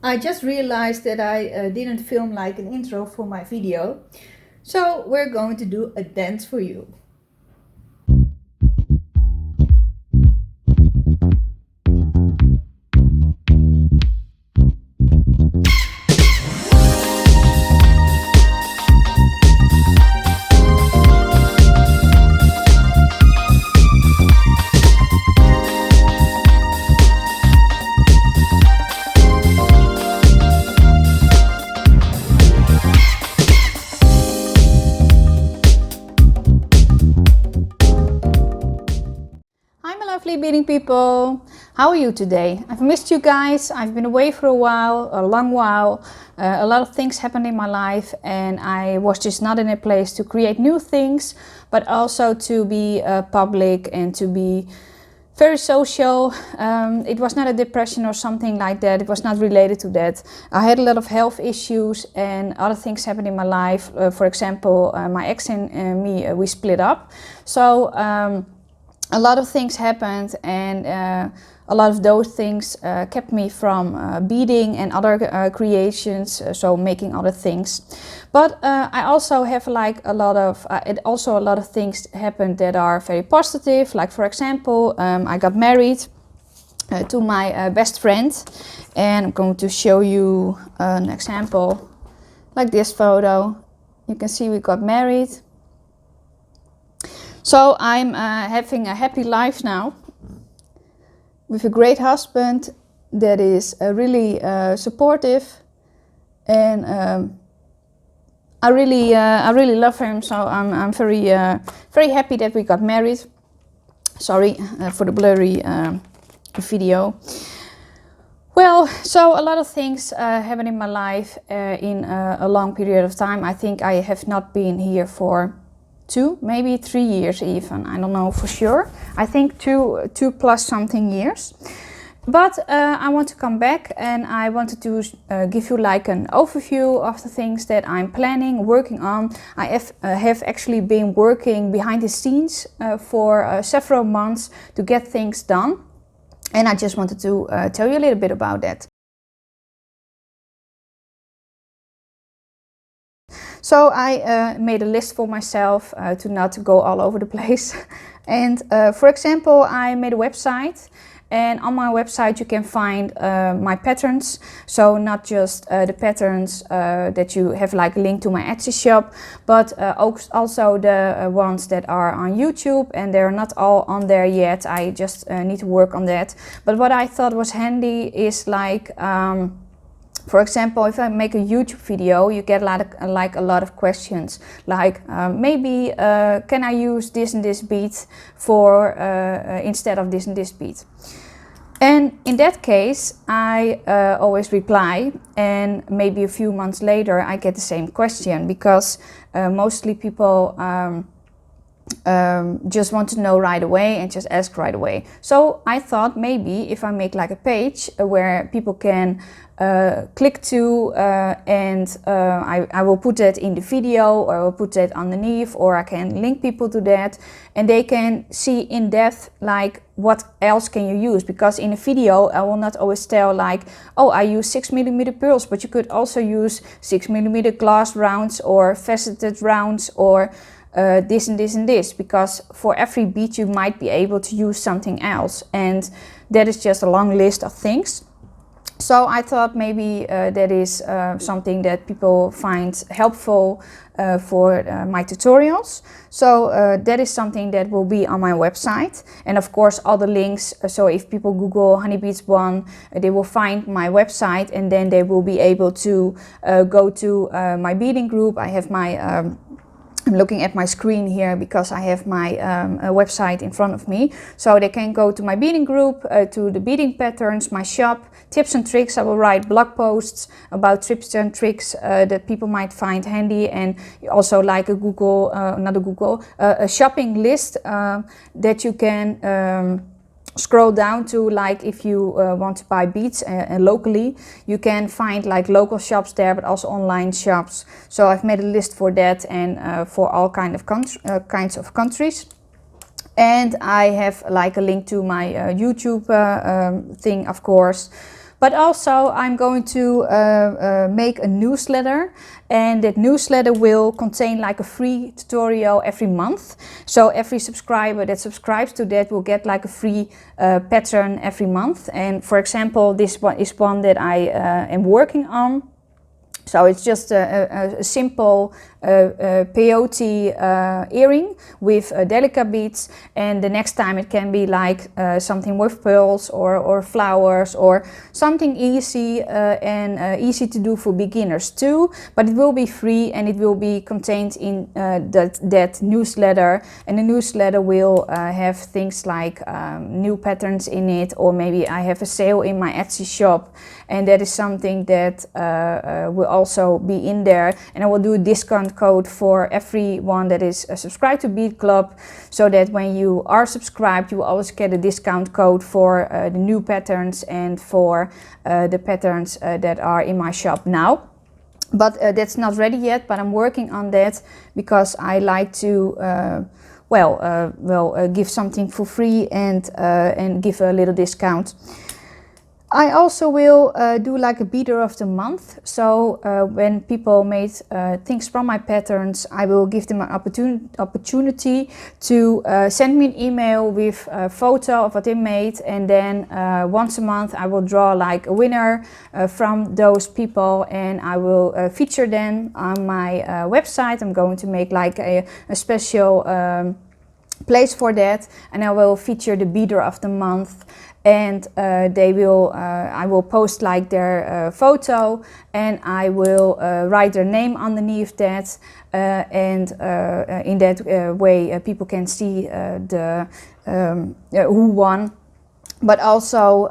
I just realized that I didn't film like an intro for my video. So we're going to do a dance for you. Hi my lovely beading people, how are you today? I've missed you guys, I've been away for a while, a long while. A lot of things happened in my life and I was just not in a place to create new things, but also to be public and to be very social. It was not a depression or something like that, it was not related to that. I had a lot of health issues and other things happened in my life. For example, my ex and me, we split up. So a lot of things happened and a lot of those things kept me from beading and other creations, so making other things. But I also have like a lot of things happened that are very positive. Like for example, I got married to my best friend, and I'm going to show you an example like this photo. You can see we got married. So I'm having a happy life now with a great husband that is really supportive, and I really love him. So I'm very happy that we got married. Sorry for the blurry video. Well, so a lot of things happened in my life in a long period of time. I think I have not been here for 2, maybe 3 years even, I don't know for sure. I think 2 plus something years. But I want to come back and I wanted to give you like an overview of the things that I'm planning, working on. I have actually been working behind the scenes for several months to get things done. And I just wanted to tell you a little bit about that. So I made a list for myself to not go all over the place. And for example, I made a website, and on my website you can find my patterns. So not just the patterns that you have like a link to my Etsy shop, but also the ones that are on YouTube, and they're not all on there yet. I just need to work on that. But what I thought was handy is like for example, if I make a YouTube video, you get a lot of questions, like maybe can I use this and this bead for instead of this and this bead? And in that case, I always reply, and maybe a few months later I get the same question, because mostly people just want to know right away and just ask right away. So I thought maybe if I make like a page where people can click to and I will put that in the video, or I will put that underneath, or I can link people to that and they can see in depth like what else can you use. Because in a video I will not always tell like, oh, I use 6mm pearls, but you could also use 6mm glass rounds or faceted rounds, or this and this and this, because for every bead you might be able to use something else, and that is just a long list of things. So I thought maybe that is something that people find helpful for my tutorials. So that is something that will be on my website, and of course all the links. So if people Google Honeybeads 1, they will find my website, and then they will be able to go to my beading group. I have my I'm looking at my screen here because I have my website in front of me. So they can go to my beading group, to the beading patterns, my shop, tips and tricks. I will write blog posts about tips and tricks that people might find handy, and also like a Google, a shopping list that you can scroll down to. Like if you want to buy beads locally, you can find like local shops there, but also online shops. So I've made a list for that, and for all kinds of countries. And I have like a link to my YouTube thing, of course. But also I'm going to make a newsletter, and that newsletter will contain like a free tutorial every month. So every subscriber that subscribes to that will get like a free pattern every month. And for example, this one is one that I am working on. So it's just a simple peyote earring with delica beads, and the next time it can be like something with pearls or flowers or something easy and easy to do for beginners too. But it will be free, and it will be contained in that newsletter, and the newsletter will have things like new patterns in it, or maybe I have a sale in my Etsy shop, and that is something that will also be in there. And I will do a discount code for everyone that is subscribed to Bead Club, so that when you are subscribed you will always get a discount code for the new patterns and for the patterns that are in my shop now. But that's not ready yet, but I'm working on that because I like to give something for free and give a little discount. I also will do like a beader of the month. So when people made things from my patterns, I will give them an opportunity to send me an email with a photo of what they made, and then once a month I will draw like a winner from those people, and I will feature them on my website. I'm going to make like a special place for that, and I will feature the beader of the month. And I will post like their photo, and I will write their name underneath that, and in that way people can see who won. But also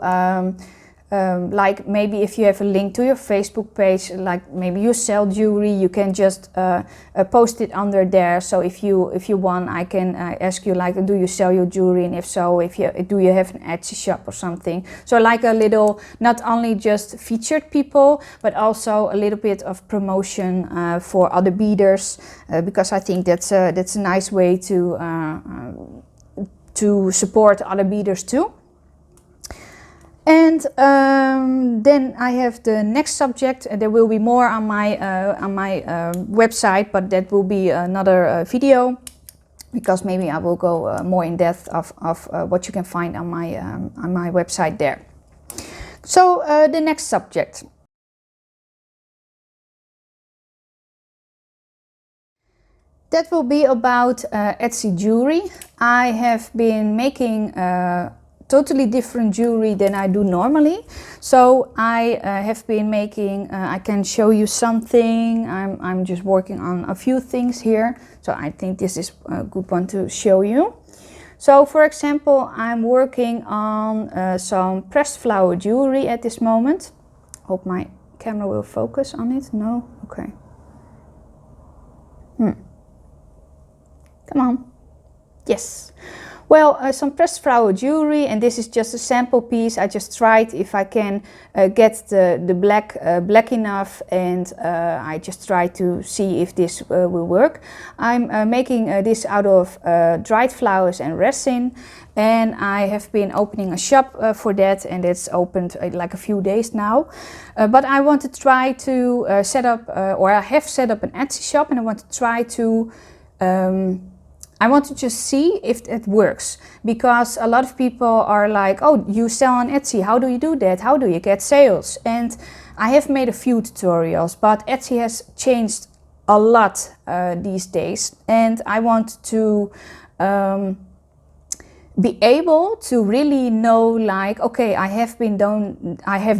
like maybe if you have a link to your Facebook page, like maybe you sell jewelry, you can just post it under there. So if you want, I can ask you like, do you sell your jewelry, and if so, do you have an Etsy shop or something. So like a little, not only just featured people, but also a little bit of promotion for other beaders, because I think that's a nice way to support other beaders too. And then I have the next subject. There will be more on my website, but that will be another video, because maybe I will go more in depth of what you can find on my website there. So the next subject. That will be about Etsy jewelry. I have been making totally different jewelry than I do normally. So I have been making, I can show you something. I'm just working on a few things here. So I think this is a good one to show you. So for example, I'm working on some pressed flower jewelry at this moment. Hope my camera will focus on it. No? Okay. Come on. Yes. Well, some pressed flower jewelry, and this is just a sample piece. I just tried if I can get the black enough, and I just try to see if this will work. I'm making this out of dried flowers and resin, and I have been opening a shop for that, and it's opened like a few days now. But I want to try to set up, or I have set up an Etsy shop, and I want to try to I want to just see if it works, because a lot of people are like, oh, you sell on Etsy, how do you do that? How do you get sales? And I have made a few tutorials, but Etsy has changed a lot these days, and I want to be able to really know, like, okay, I have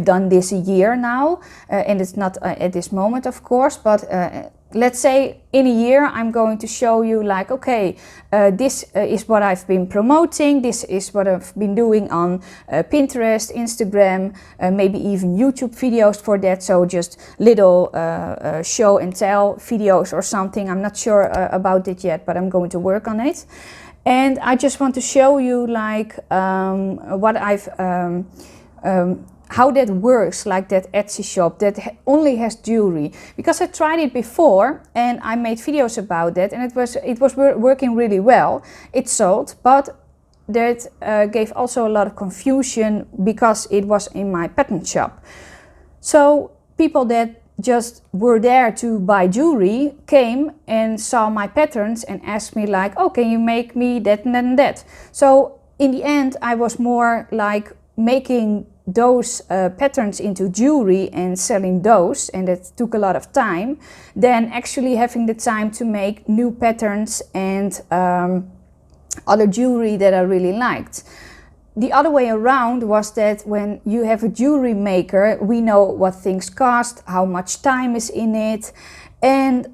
done this a year now, and it's not at this moment, of course, but let's say in a year I'm going to show you like, okay, this is what I've been promoting, this is what I've been doing on Pinterest, Instagram, maybe even YouTube videos for that. So just little show and tell videos or something. I'm not sure about it yet, but I'm going to work on it. And I just want to show you like what I've how that works, like that Etsy shop that only has jewelry, because I tried it before and I made videos about that, and it was working really well. It sold, but that gave also a lot of confusion because it was in my pattern shop. So people that just were there to buy jewelry came and saw my patterns and asked me like, oh, can you make me that and that? So in the end, I was more like making those patterns into jewelry and selling those, and that took a lot of time, than actually having the time to make new patterns and other jewelry that I really liked. The other way around was that when you have a jewelry maker, we know what things cost, how much time is in it, and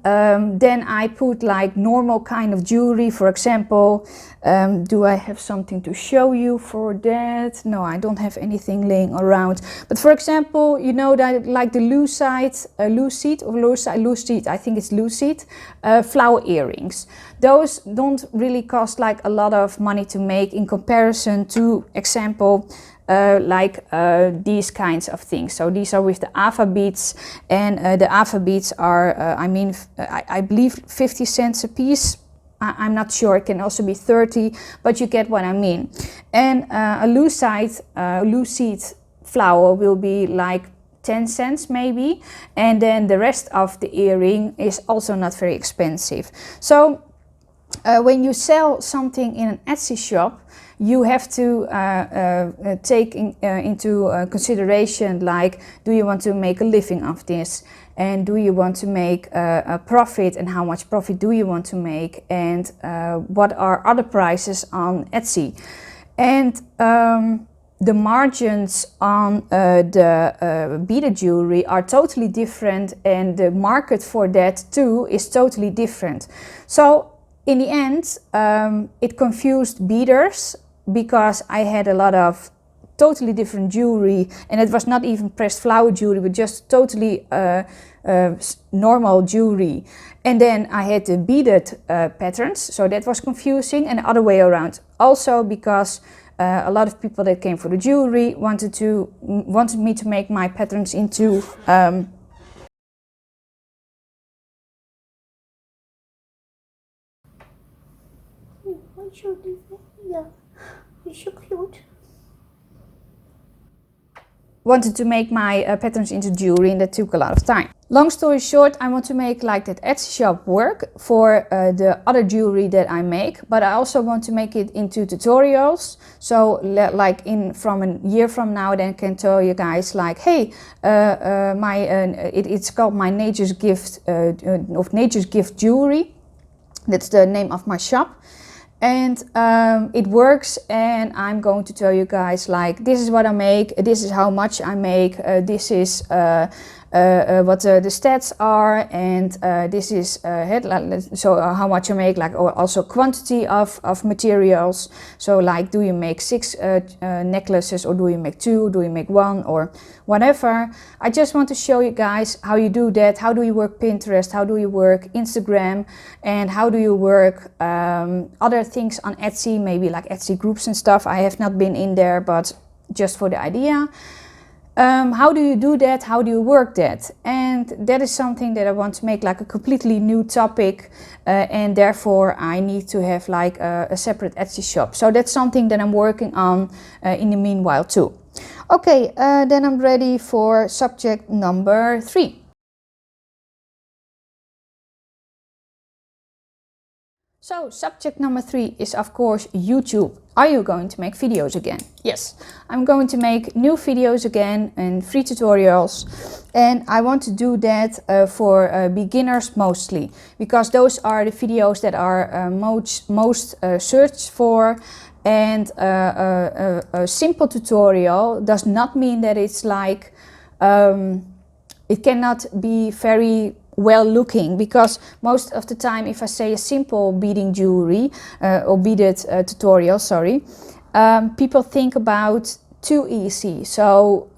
then I put like normal kind of jewelry. For example, do I have something to show you for that? No, I don't have anything laying around. But for example, you know that like the lucite, I think it's lucite, flower earrings. Those don't really cost like a lot of money to make in comparison to example these kinds of things. So these are with the Ava beads, and the Ava beads are, I believe 50 cents a piece. I'm not sure, it can also be 30, but you get what I mean. And a lucite flower will be like 10 cents maybe, and then the rest of the earring is also not very expensive. So when you sell something in an Etsy shop, you have to take into consideration, like, do you want to make a living of this? And do you want to make a profit, and how much profit do you want to make? And what are other prices on Etsy? And the margins on the beaded jewelry are totally different, and the market for that too is totally different. So in the end, it confused beaders, because I had a lot of totally different jewelry, and it was not even pressed flower jewelry, but just totally normal jewelry. And then I had the beaded patterns, so that was confusing, and the other way around. Also because a lot of people that came for the jewelry wanted me to make my patterns into You're so cute. Wanted to make my patterns into jewelry, and that took a lot of time. Long story short, I want to make like that Etsy shop work for the other jewelry that I make, but I also want to make it into tutorials. So like from a year from now, then I can tell you guys like, hey, it's called my Nature's Gift of Nature's Gift Jewelry. That's the name of my shop. And it works, and I'm going to tell you guys like, this is what I make, this is how much I make, this is what the stats are, and this is how much I make, like, or also quantity of materials. So like, do you make 6 necklaces, or do you make 2, do you make 1, or whatever. I just want to show you guys how you do that. How do you work Pinterest, how do you work Instagram, and how do you work other things on Etsy, maybe like Etsy groups and stuff. I have not been in there, but just for the idea. How do you do that? How do you work that? And that is something that I want to make like a completely new topic, and therefore I need to have like a separate Etsy shop. So that's something that I'm working on in the meanwhile too. Okay, then I'm ready for subject number 3. So subject number 3 is of course YouTube. Are you going to make videos again? Yes, I'm going to make new videos again and free tutorials, and I want to do that for beginners mostly, because those are the videos that are most searched for. And a simple tutorial does not mean that it's like it cannot be very well looking, because most of the time if I say a simple beading jewelry or beaded tutorial, people think about too easy, so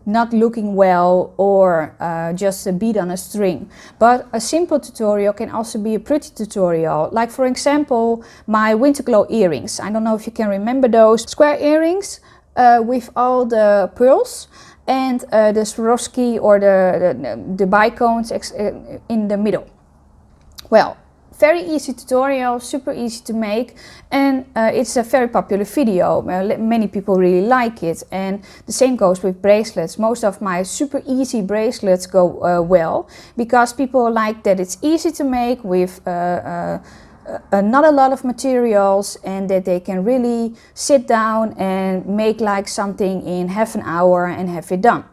not looking well, or just a bead on a string. But a simple tutorial can also be a pretty tutorial, like for example my winter glow earrings. I don't know if you can remember those square earrings with all the pearls, and the Swarovski or the bicones in the middle. Well, very easy tutorial, super easy to make, and it's a very popular video. Many people really like it, and the same goes with bracelets. Most of my super easy bracelets go well, because people like that it's easy to make with not a lot of materials, and that they can really sit down and make like something in half an hour and have it done.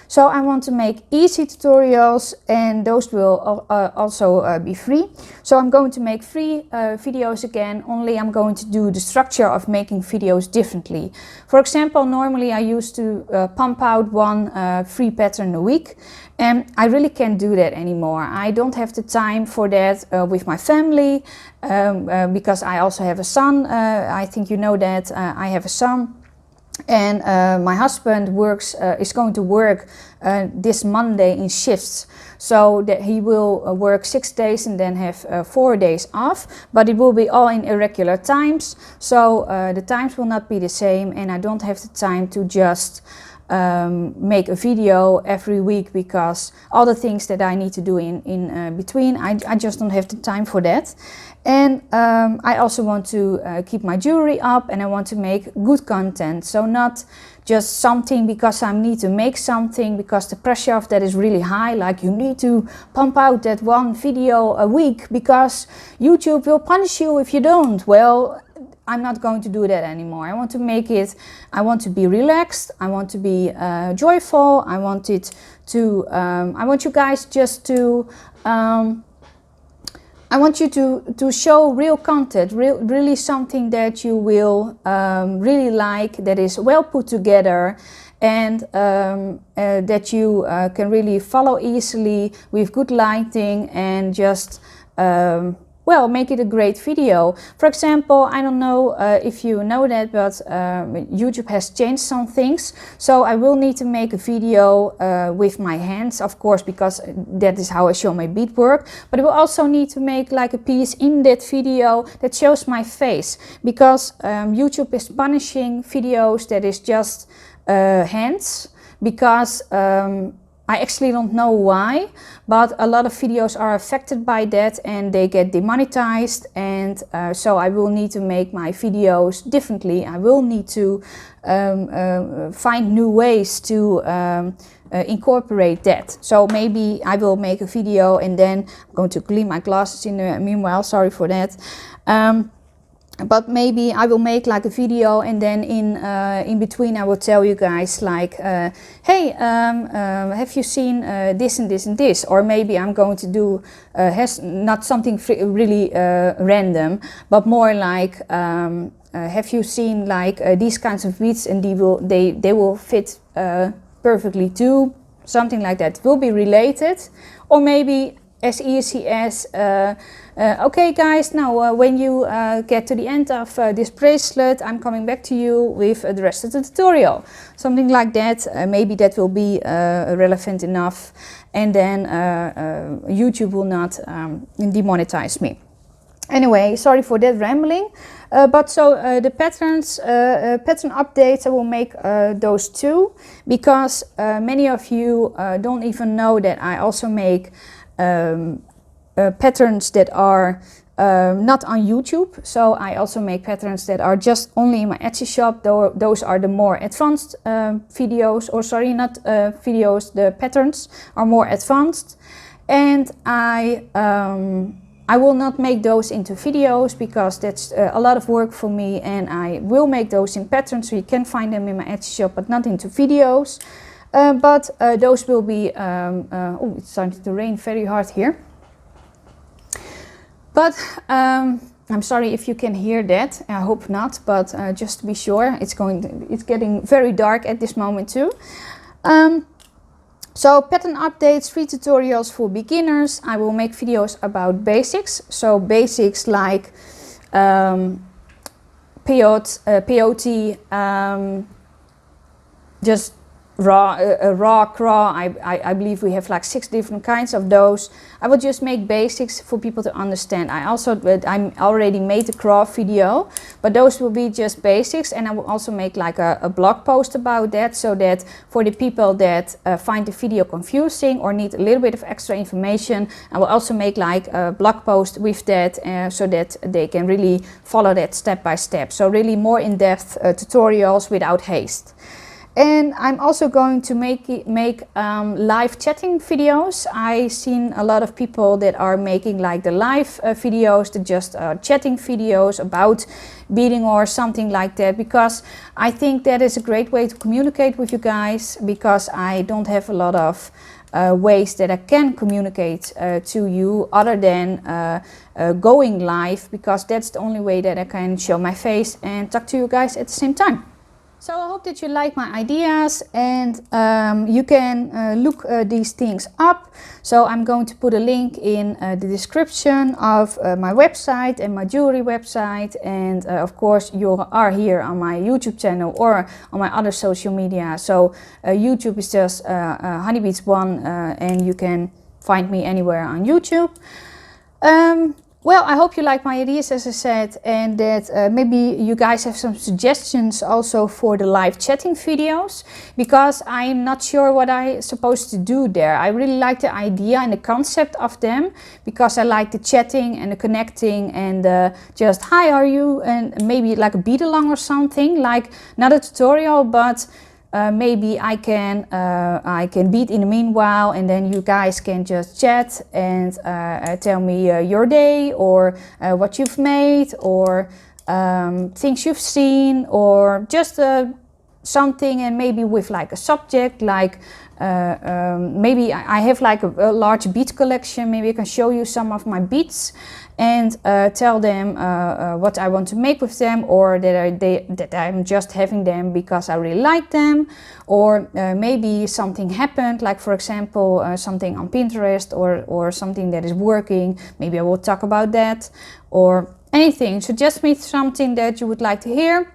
So I want to make easy tutorials, and those will also be free. So I'm going to make free videos again, only I'm going to do the structure of making videos differently. For example, normally I used to pump out one free pattern a week, and I really can't do that anymore. I don't have the time for that with my family, because I also have a son. I think you know that I have a son. And my husband is going to work this Monday in shifts, so that he will work 6 days and then have 4 days off, but it will be all in irregular times, so the times will not be the same, and I don't have the time to just make a video every week, because all the things that I need to do in between, I just don't have the time for that. And I also want to keep my jewelry up, and I want to make good content. So not just something because I need to make something, because the pressure of that is really high, like you need to pump out that one video a week because YouTube will punish you if you don't. Well, I'm not going to do that anymore. I want to make it, I want to be relaxed, I want to be joyful, I want it to, I want you guys just to, I want you to show real content, really something that you will really like, that is well put together, and that you can really follow easily with good lighting, and just well, make it a great video. For example, I don't know if you know that, but YouTube has changed some things. So I will need to make a video with my hands, of course, because that is how I show my beadwork. But I will also need to make like a piece in that video that shows my face, because YouTube is punishing videos that is just hands, because I actually don't know why, but a lot of videos are affected by that and they get demonetized, and so I will need to make my videos differently. I will need to find new ways to incorporate that. So maybe I will make a video, and then I'm going to clean my glasses in the meanwhile, sorry for that. But maybe I will make like a video, and then in between I will tell you guys like, hey, have you seen this and this and this? Or maybe I'm going to do not something really random, but more like, have you seen like these kinds of beads, and they will fit perfectly too, something like that. It will be related. Or maybe as easy as okay guys, now when you get to the end of this bracelet, I'm coming back to you with the rest of the tutorial. Something like that. Maybe that will be relevant enough, and then YouTube will not demonetize me. Anyway, sorry for that rambling. But so the patterns, pattern updates, I will make those too, because many of you don't even know that I also make patterns that are not on YouTube. So I also make patterns that are just only in my Etsy shop. Those are the more advanced videos, or sorry, not videos, the patterns are more advanced. And I will not make those into videos, because that's a lot of work for me, and I will make those in patterns, so you can find them in my Etsy shop, but not into videos. But those will be, oh, it's starting to rain very hard here. But I'm sorry if you can hear that. I hope not, but just to be sure, it's getting very dark at this moment too. So pattern updates, free tutorials for beginners. I will make videos about basics. So basics like peyote, just raw craw. I believe we have like 6 different kinds of those. I will just make basics for people to understand. I already made the craw video, but those will be just basics, and I will also make like a blog post about that, so that for the people that find the video confusing or need a little bit of extra information, I will also make like a blog post with that, so that they can really follow that step by step. So really more in-depth tutorials without haste. And I'm also going to make live chatting videos. I've seen a lot of people that are making like the live videos, the just chatting videos about beading or something like that, because I think that is a great way to communicate with you guys, because I don't have a lot of ways that I can communicate to you other than going live, because that's the only way that I can show my face and talk to you guys at the same time. So I hope that you like my ideas, and you can look these things up. So I'm going to put a link in the description of my website and my jewelry website, and of course you are here on my YouTube channel or on my other social media. So YouTube is just honeybeads1, and you can find me anywhere on YouTube. Well, I hope you like my ideas, as I said, and that maybe you guys have some suggestions also for the live chatting videos, because I'm not sure what I'm supposed to do there. I really like the idea and the concept of them, because I like the chatting and the connecting and just hi, are you, and maybe like a bead along or something, like not a tutorial, but maybe I can bead in the meanwhile, and then you guys can just chat and tell me your day, or what you've made, or things you've seen, or just something, and maybe with like a subject, like maybe I have like a large bead collection. Maybe I can show you some of my beads and tell them what I want to make with them, or that I'm just having them because I really like them, or maybe something happened, like for example something on Pinterest, or something that is working. Maybe I will talk about that, or anything. Suggest me something that you would like to hear.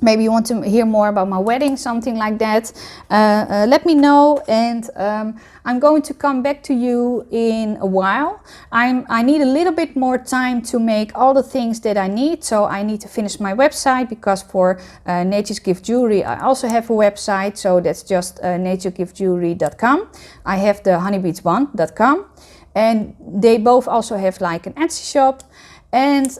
Maybe you want to hear more about my wedding, something like that. Let me know, and I'm going to come back to you in a while. I need a little bit more time to make all the things that I need. So I need to finish my website, because for Nature's Gift Jewelry I also have a website. So that's just naturegiftjewelry.com. I have the honeybeads1.com, and they both also have like an Etsy shop. And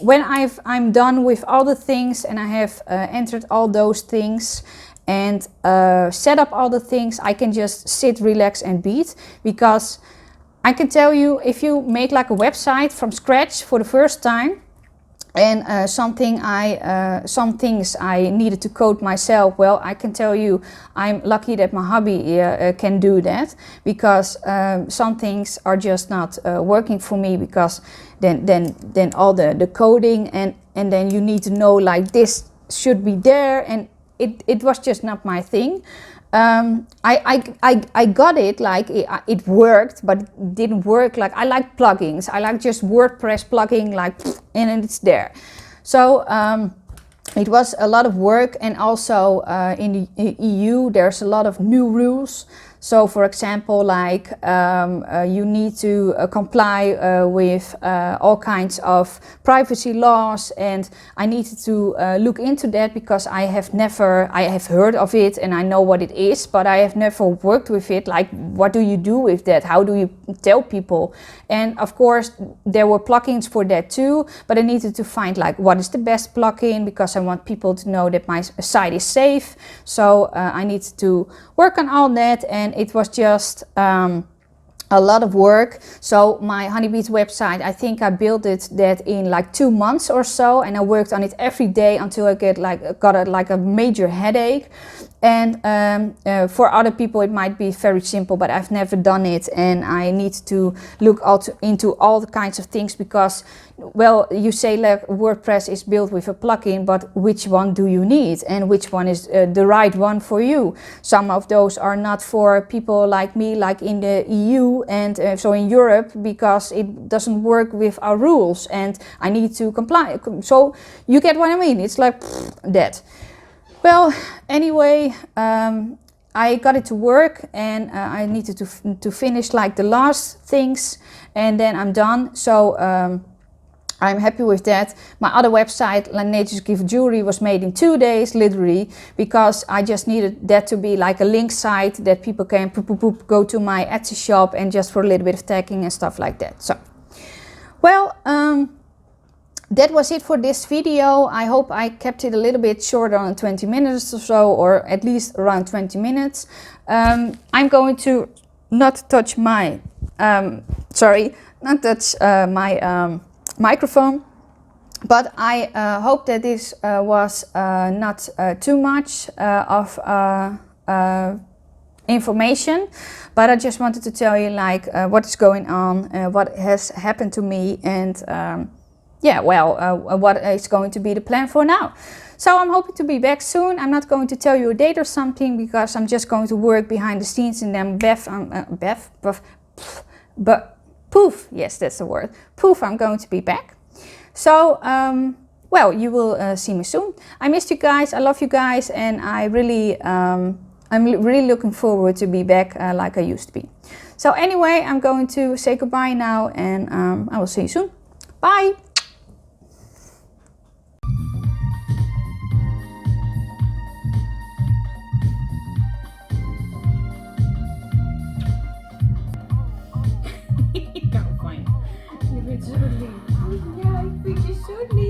when I'm done with all the things, and I have entered all those things and set up all the things, I can just sit, relax and bead. Because I can tell you, if you make like a website from scratch for the first time, and some things I needed to code myself, well, I can tell you I'm lucky that my hubby can do that, because some things are just not working for me, because then all the coding, and then you need to know like this should be there, and it was just not my thing. I got it, like it worked, but it didn't work. Like I like plugins. I like just WordPress plugin, like, and it's there. So it was a lot of work, and also in the EU there's a lot of new rules. So for example, like you need to comply with all kinds of privacy laws, and I needed to look into that, because I have heard of it and I know what it is, but I have never worked with it. Like, what do you do with that? How do you tell people? And of course there were plugins for that too, but I needed to find like what is the best plugin, because I want people to know that my site is safe. So I needed to work on all that, and it was just a lot of work. So my honeybeads website, I think I built that in like 2 months or so, and I worked on it every day until I got a major headache. And for other people it might be very simple, but I've never done it, and I need to look into all the kinds of things, because, well, you say like WordPress is built with a plugin, but which one do you need, and which one is the right one for you? Some of those are not for people like me, like in the EU and so in Europe, because it doesn't work with our rules, and I need to comply. So you get what I mean? It's like that. Well, anyway, I got it to work, and I needed to finish like the last things, and then I'm done. So I'm happy with that. My other website, Nature's Gift Jewelry, was made in 2 days, literally, because I just needed that to be like a link site that people can go to my Etsy shop and just for a little bit of tagging and stuff like that. So, well, that was it for this video. I hope I kept it a little bit shorter on 20 minutes or so, or at least around 20 minutes. I'm going to not touch my, my microphone, but I hope that this was not too much of information, but I just wanted to tell you like what is going on, what has happened to me, and yeah, well, what is going to be the plan for now. So I'm hoping to be back soon. I'm not going to tell you a date or something, because I'm just going to work behind the scenes, and then poof, yes, that's the word, poof, I'm going to be back. So, well, you will see me soon. I missed you guys, I love you guys, and I really, I'm really looking forward to be back like I used to be. So anyway, I'm going to say goodbye now, and I will see you soon. Bye! Nou, fijn. Je bent zo lief. Ja, ik vind je zo lief.